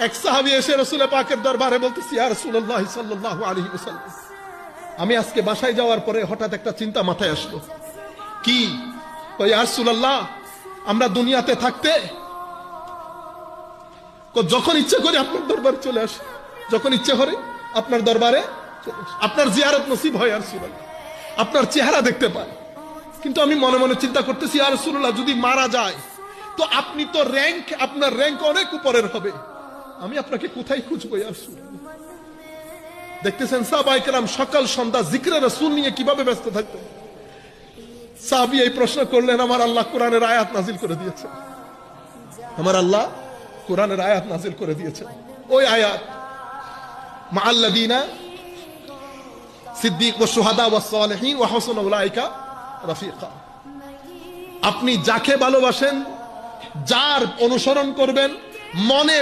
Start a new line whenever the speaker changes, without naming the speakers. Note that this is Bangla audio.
এক সাহাবী এসে রাসূল পাকের দরবারে বলতেছে, ইয়া রাসূলুল্লাহ সাল্লাল্লাহু আলাইহি ওয়াসাল্লাম, আমি আজকে বাসায় যাওয়ার পরে হঠাৎ একটা চিন্তা মাথায় আসলো। কি? ইয়া রাসূলুল্লাহ, আমরা দুনিয়াতে থাকতে যখন ইচ্ছে করে আপনার দরবারে চলে আসে, যখন ইচ্ছে করে আপনার দরবারে আপনার জিয়ারত নসিব হয়, ইয়া রাসূলুল্লাহ, আপনার চেহারা দেখতে পায়। কিন্তু আমি মনে মনে চিন্তা করতেছি, ইয়া রাসূলুল্লাহ, যদি মারা যায় তো আপনি তো আপনার র্যাঙ্ক অনেক উপরের হবে, আমি আপনাকে কোথায় খুঁজবো ইয়া রাসূলুল্লাহ? দেখতেছেন সাহাবায়ে কেরাম সকাল সন্ধ্যা জিকরে রাসূল নিয়ে কিভাবে ব্যস্ত থাকতেন। সাহাবী এই প্রশ্ন করলেন, আমার আল্লাহ কোরআনের আয়াত নাজিল করে দিয়েছে, আমার আল্লাহ কোরআনের আয়াত নাজিল করে দিয়েছে। ওই আয়াত, মাআল্লাযীনা সিদ্দিক ওয়া শুহাদা ওয়া সালিহিন ওয়া হাসুনা উলাইকা রাফিকা। আপনি যাকে ভালোবাসেন, যার অনুসরণ করবেন, মনে